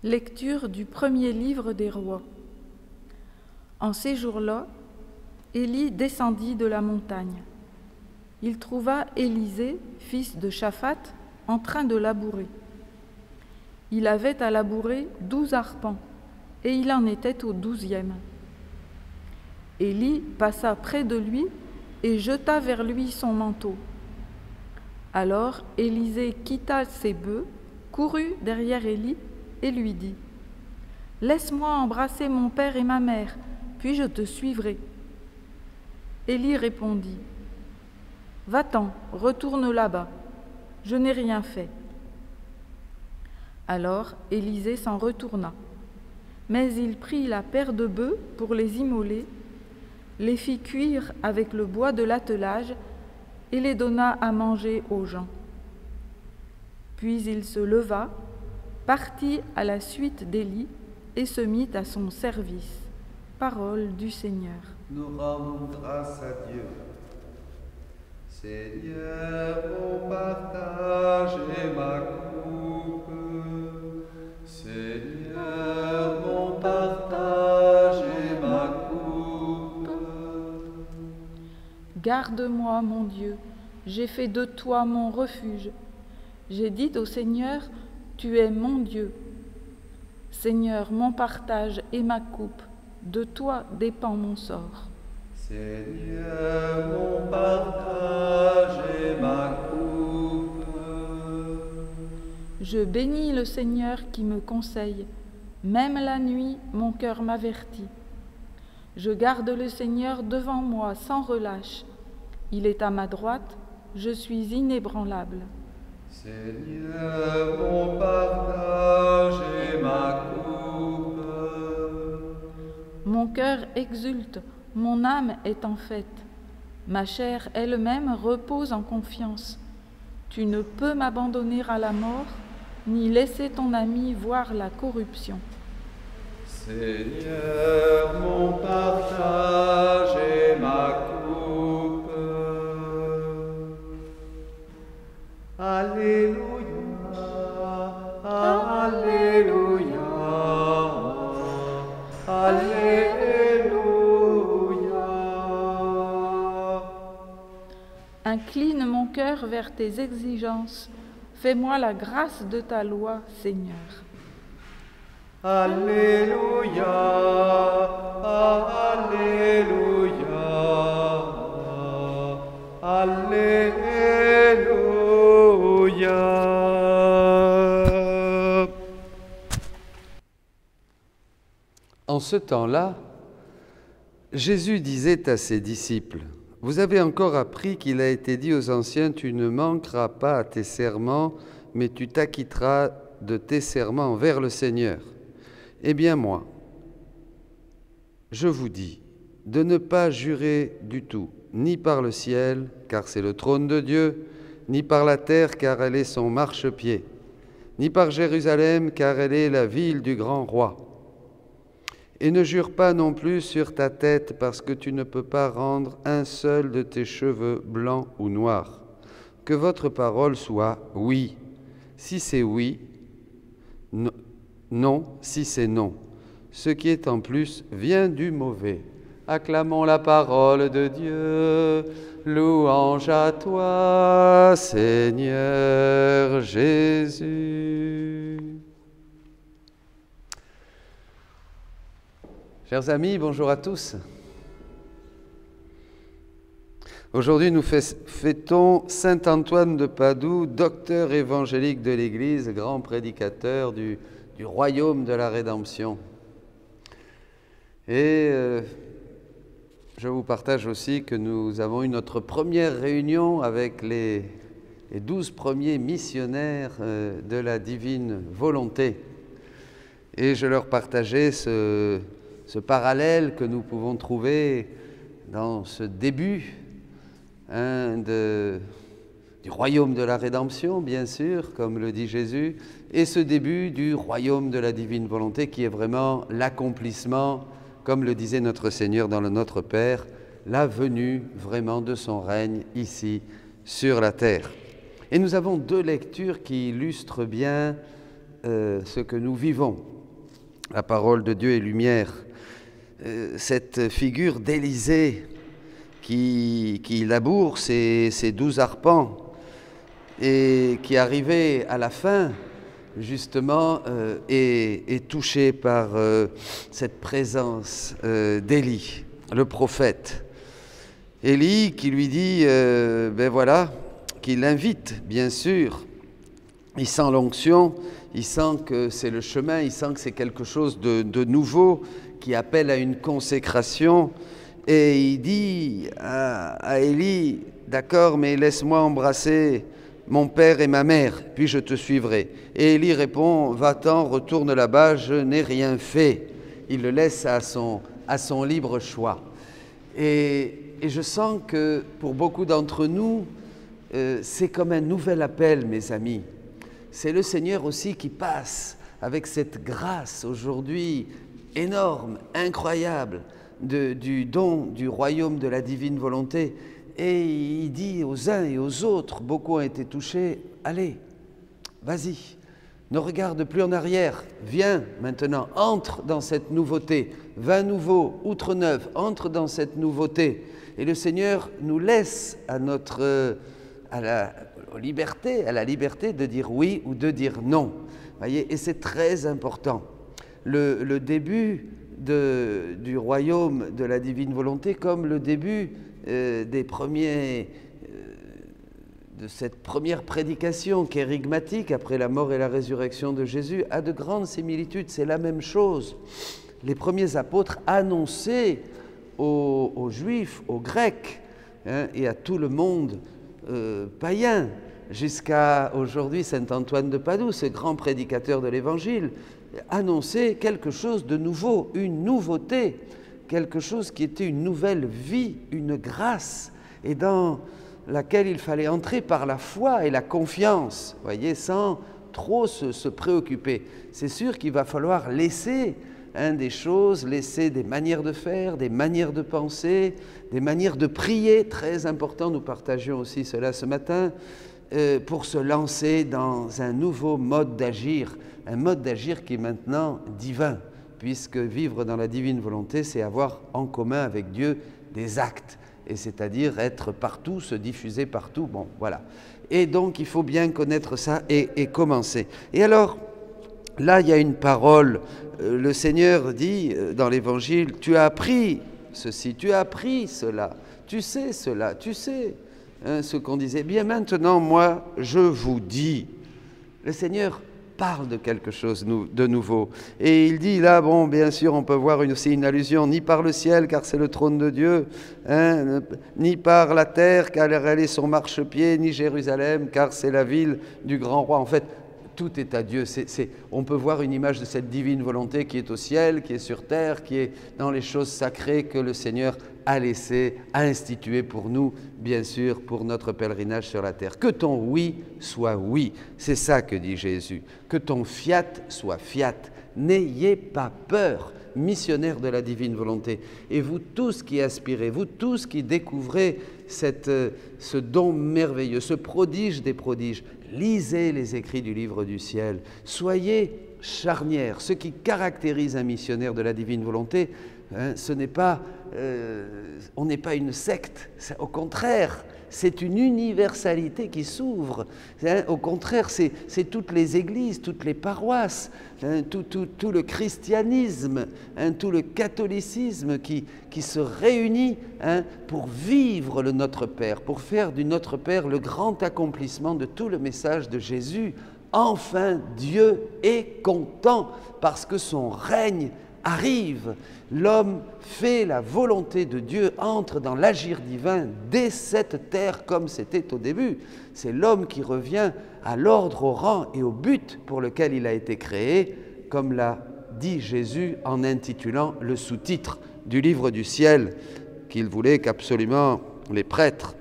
Lecture du premier livre des rois. En ces jours-là, Élie descendit de la montagne. Il trouva Élisée, fils de Shaphat, en train de labourer. Il avait à labourer 12 arpents, et il en était au 12e. Élie passa près de lui et jeta vers lui son manteau. Alors Élisée quitta ses bœufs, courut derrière Élie et lui dit : « Laisse-moi embrasser mon père et ma mère, puis je te suivrai. » Élie répondit : « Va-t'en, retourne là-bas, je n'ai rien fait. » Alors Élisée s'en retourna, mais il prit la paire de bœufs pour les immoler, les fit cuire avec le bois de l'attelage et les donna à manger aux gens. Puis il se leva, partit à la suite d'Élie et se mit à son service. Parole du Seigneur. Nous rendons grâce à Dieu. Seigneur, mon partage et ma coupe. Seigneur, mon partage et ma coupe. Garde-moi, mon Dieu, j'ai fait de toi mon refuge. J'ai dit au Seigneur, tu es mon Dieu. Seigneur, mon partage et ma coupe, de toi dépend mon sort. Seigneur, mon partage et ma coupe. Je bénis le Seigneur qui me conseille. Même la nuit, mon cœur m'avertit. Je garde le Seigneur devant moi sans relâche. Il est à ma droite, je suis inébranlable. Seigneur, mon partage et ma coupe. Mon cœur exulte, mon âme est en fête. Ma chair elle-même repose en confiance. Tu ne peux m'abandonner à la mort, ni laisser ton ami voir la corruption. Seigneur, mon partage et ma coupe. Alléluia, Alléluia, Alléluia. Incline mon cœur vers tes exigences. Fais-moi la grâce de ta loi, Seigneur. Alléluia, Alléluia, Alléluia. En ce temps-là, Jésus disait à ses disciples : « Vous avez encore appris qu'il a été dit aux anciens : tu ne manqueras pas à tes serments, mais tu t'acquitteras de tes serments envers le Seigneur. Eh bien moi, je vous dis de ne pas jurer du tout, ni par le ciel, car c'est le trône de Dieu, ni par la terre, car elle est son marchepied, ni par Jérusalem, car elle est la ville du grand roi. Et ne jure pas non plus sur ta tête, parce que tu ne peux pas rendre un seul de tes cheveux blancs ou noirs. Que votre parole soit oui, si c'est oui, non, si c'est non. Ce qui est en plus vient du mauvais. Acclamons la parole de Dieu. Louange à toi, Seigneur Jésus. Chers amis, bonjour à tous. Aujourd'hui, nous fêtons saint Antoine de Padoue, docteur évangélique de l'Église, grand prédicateur du royaume de la rédemption. Et je vous partage aussi que nous avons eu notre première réunion avec les 12 premiers missionnaires de la divine volonté. Et je leur partageais ce parallèle que nous pouvons trouver dans ce début du royaume de la rédemption, bien sûr, comme le dit Jésus, et ce début du royaume de la divine volonté qui est vraiment l'accomplissement, comme le disait notre Seigneur dans le Notre Père, la venue vraiment de son règne ici sur la terre. Et nous avons deux lectures qui illustrent bien ce que nous vivons. La parole de Dieu est lumière. Cette figure d'Élisée qui laboure ses 12 arpents et qui, arrivé à la fin, justement, est touché par cette présence d'Élie, le prophète. Élie qui lui dit, ben voilà, qui l'invite, bien sûr. Il sent l'onction, il sent que c'est le chemin, il sent que c'est quelque chose de nouveau qui appelle à une consécration. Et il dit à Élie, d'accord, mais laisse-moi embrasser mon père et ma mère, puis je te suivrai. Et Élie répond, va-t'en, retourne là-bas, je n'ai rien fait. Il le laisse à son libre choix. Et je sens que pour beaucoup d'entre nous, c'est comme un nouvel appel, mes amis. C'est le Seigneur aussi qui passe avec cette grâce aujourd'hui énorme, incroyable, du don du royaume de la divine volonté. Et il dit aux uns et aux autres, beaucoup ont été touchés, allez, vas-y, ne regarde plus en arrière, viens maintenant, entre dans cette nouveauté, vin nouveau, outre neuf, entre dans cette nouveauté. Et le Seigneur nous laisse à la liberté de dire oui ou de dire non. Voyez, et c'est très important. Le début du royaume de la divine volonté, comme le début de cette première prédication kérigmatique après la mort et la résurrection de Jésus, a de grandes similitudes. C'est la même chose. Les premiers apôtres annonçaient aux Juifs, aux Grecs, et à tout le monde païen, jusqu'à aujourd'hui Saint Antoine de Padoue, ce grand prédicateur de l'Évangile, annonçait quelque chose de nouveau, une nouveauté, quelque chose qui était une nouvelle vie, une grâce, et dans laquelle il fallait entrer par la foi et la confiance, voyez, sans trop se préoccuper. C'est sûr qu'il va falloir laisser des choses, laisser des manières de faire, des manières de penser, des manières de prier, très important, nous partagions aussi cela ce matin, pour se lancer dans un nouveau mode d'agir, un mode d'agir qui est maintenant divin, puisque vivre dans la divine volonté, c'est avoir en commun avec Dieu des actes, et c'est-à-dire être partout, se diffuser partout, bon, voilà. Et donc, il faut bien connaître ça et commencer. Et alors, là, il y a une parole, le Seigneur dit dans l'Évangile, tu as appris ceci, tu as appris cela, tu sais cela, tu sais ce qu'on disait. Bien maintenant, moi, je vous dis, le Seigneur parle de quelque chose de nouveau. Et il dit là, bon, bien sûr, on peut voir aussi une allusion, ni par le ciel, car c'est le trône de Dieu, ni par la terre, car elle est son marchepied, ni Jérusalem, car c'est la ville du grand roi. En fait, tout est à Dieu. On peut voir une image de cette divine volonté qui est au ciel, qui est sur terre, qui est dans les choses sacrées que le Seigneur a laissé, a institué pour nous, bien sûr, pour notre pèlerinage sur la terre. Que ton oui soit oui. C'est ça que dit Jésus. Que ton fiat soit fiat. N'ayez pas peur, missionnaires de la divine volonté. Et vous tous qui aspirez, vous tous qui découvrez ce don merveilleux, ce prodige des prodiges, lisez les écrits du livre du ciel. Soyez charnières. Ce qui caractérise un missionnaire de la divine volonté, ce n'est pas, on n'est pas une secte, au contraire, c'est une universalité qui s'ouvre. Au contraire, c'est toutes les églises, toutes les paroisses, tout le christianisme, tout le catholicisme qui se réunit pour vivre le Notre Père, pour faire du Notre Père le grand accomplissement de tout le message de Jésus. Enfin, Dieu est content parce que son règne arrive. L'homme fait la volonté de Dieu, entre dans l'agir divin dès cette terre comme c'était au début. C'est l'homme qui revient à l'ordre, au rang et au but pour lequel il a été créé, comme l'a dit Jésus en intitulant le sous-titre du livre du ciel qu'il voulait qu'absolument les prêtres,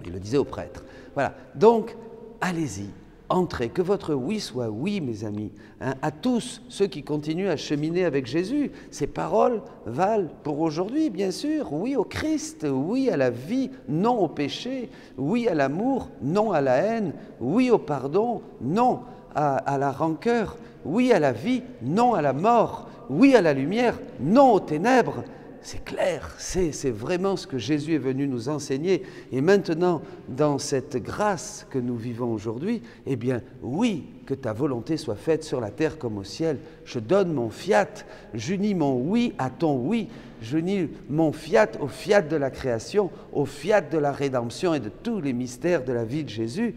il le disait aux prêtres. Voilà, donc allez-y, entrez. Que votre oui soit oui, mes amis, hein, à tous ceux qui continuent à cheminer avec Jésus. Ces paroles valent pour aujourd'hui, bien sûr. Oui au Christ, oui à la vie, non au péché. Oui à l'amour, non à la haine. Oui au pardon, non à la rancœur. Oui à la vie, non à la mort. Oui à la lumière, non aux ténèbres. C'est clair, c'est vraiment ce que Jésus est venu nous enseigner. Et maintenant, dans cette grâce que nous vivons aujourd'hui, eh bien, oui, que ta volonté soit faite sur la terre comme au ciel. Je donne mon fiat, j'unis mon oui à ton oui. J'unis mon fiat au fiat de la création, au fiat de la rédemption et de tous les mystères de la vie de Jésus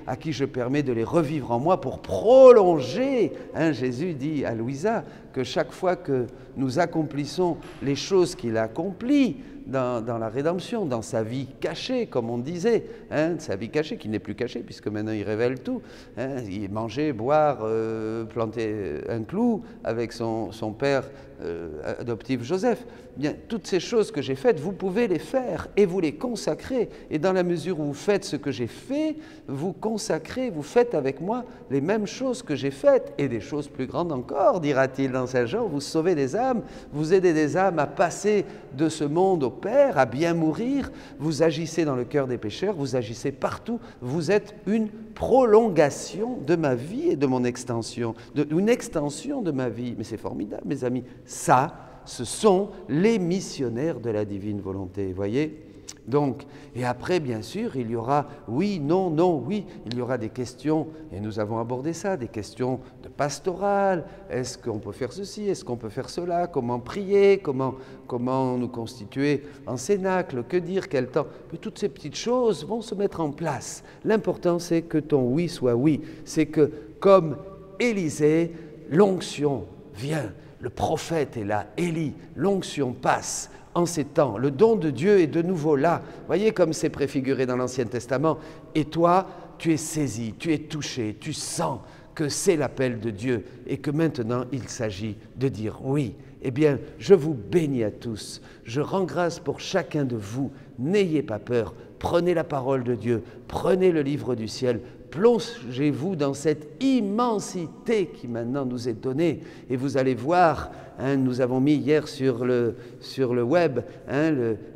à qui je permets de les revivre en moi pour prolonger. Hein, Jésus dit à Louisa que chaque fois que nous accomplissons les choses qu'il a accomplies dans la rédemption, dans sa vie cachée, comme on disait, hein, sa vie cachée qui n'est plus cachée puisque maintenant il révèle tout, hein, il mangeait, boire, planter un clou avec son père adoptif Joseph. Bien, toutes ces choses que j'ai faites, vous pouvez les faire et vous les consacrer. Et dans la mesure où vous faites ce que j'ai fait, vous consacrez, vous faites avec moi les mêmes choses que j'ai faites et des choses plus grandes encore, dira-t-il dans Saint Jean. Vous sauvez des âmes, vous aidez des âmes à passer de ce monde au Père, à bien mourir. Vous agissez dans le cœur des pécheurs, vous agissez partout. Vous êtes une prolongation de ma vie et de mon extension, une extension de ma vie. Mais c'est formidable, mes amis. Ça, ce sont les missionnaires de la divine volonté, voyez ? Donc, et après, bien sûr, il y aura oui, non, non, oui. Il y aura des questions, et nous avons abordé ça, des questions de pastorale. Est-ce qu'on peut faire ceci? Est-ce qu'on peut faire cela? Comment prier? Comment nous constituer en cénacle? Que dire? Quel temps? Mais toutes ces petites choses vont se mettre en place. L'important, c'est que ton oui soit oui. C'est que, comme Élisée, l'onction vient. Le prophète est là, Élie, l'onction passe en ces temps. Le don de Dieu est de nouveau là. Voyez comme c'est préfiguré dans l'Ancien Testament. Et toi, tu es saisi, tu es touché, tu sens que c'est l'appel de Dieu et que maintenant il s'agit de dire oui. Eh bien, je vous bénis à tous. Je rends grâce pour chacun de vous. N'ayez pas peur. Prenez la parole de Dieu. Prenez le livre du ciel. Plongez-vous dans cette immensité qui maintenant nous est donnée. Et vous allez voir, hein, nous avons mis hier sur le web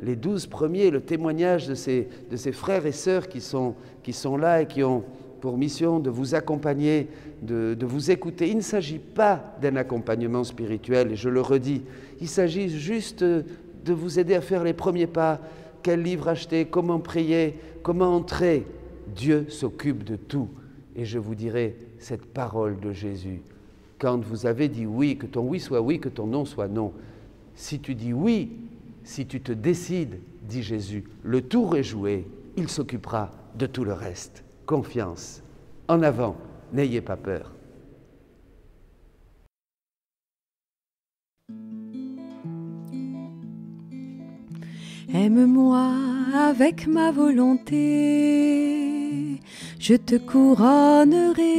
les 12 premiers, le témoignage de ces frères et sœurs qui sont là et qui ont pour mission de vous accompagner, de vous écouter. Il ne s'agit pas d'un accompagnement spirituel, et je le redis, il s'agit juste de vous aider à faire les premiers pas. Quel livre acheter, comment prier, comment entrer. Dieu s'occupe de tout. Et je vous dirai cette parole de Jésus. Quand vous avez dit oui, que ton oui soit oui, que ton non soit non. Si tu dis oui, si tu te décides, dit Jésus, le tour est joué, il s'occupera de tout le reste. Confiance. En avant, n'ayez pas peur. Aime-moi avec ma volonté, je te couronnerai.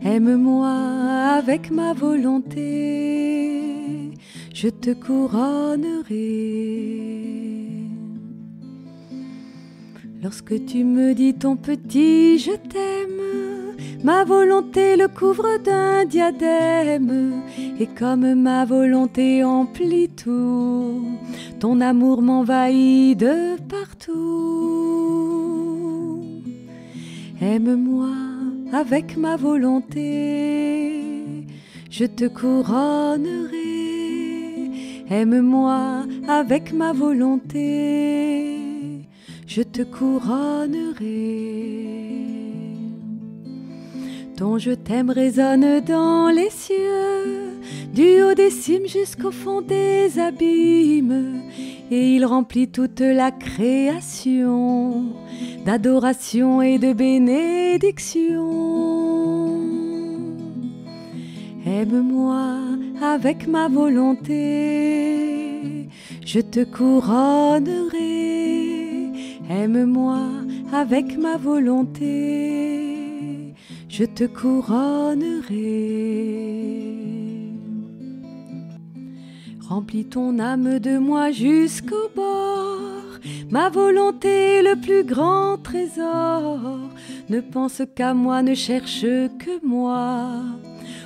Aime-moi avec ma volonté, je te couronnerai. Lorsque tu me dis ton petit je t'aime, ma volonté le couvre d'un diadème. Et comme ma volonté emplit tout, ton amour m'envahit de partout. Aime-moi avec ma volonté, je te couronnerai. Aime-moi avec ma volonté, je te couronnerai. Ton je t'aime résonne dans les cieux, du haut des cimes jusqu'au fond des abîmes, et il remplit toute la création d'adoration et de bénédiction. Aime-moi avec ma volonté, je te couronnerai. Aime-moi avec ma volonté, je te couronnerai. Remplis ton âme de moi jusqu'au bord, ma volonté le plus grand trésor. Ne pense qu'à moi, ne cherche que moi.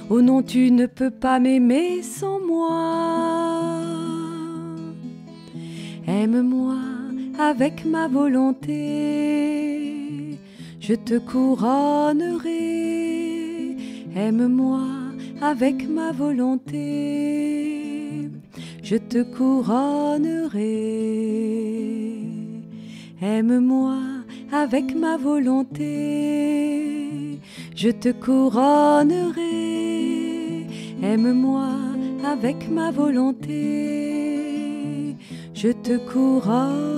Oh non, tu ne peux pas m'aimer sans moi. Aime-moi avec ma volonté, je te couronnerai. Aime-moi avec ma volonté, je te couronnerai. Aime-moi avec ma volonté, je te couronnerai. Aime-moi avec ma volonté, je te couronnerai.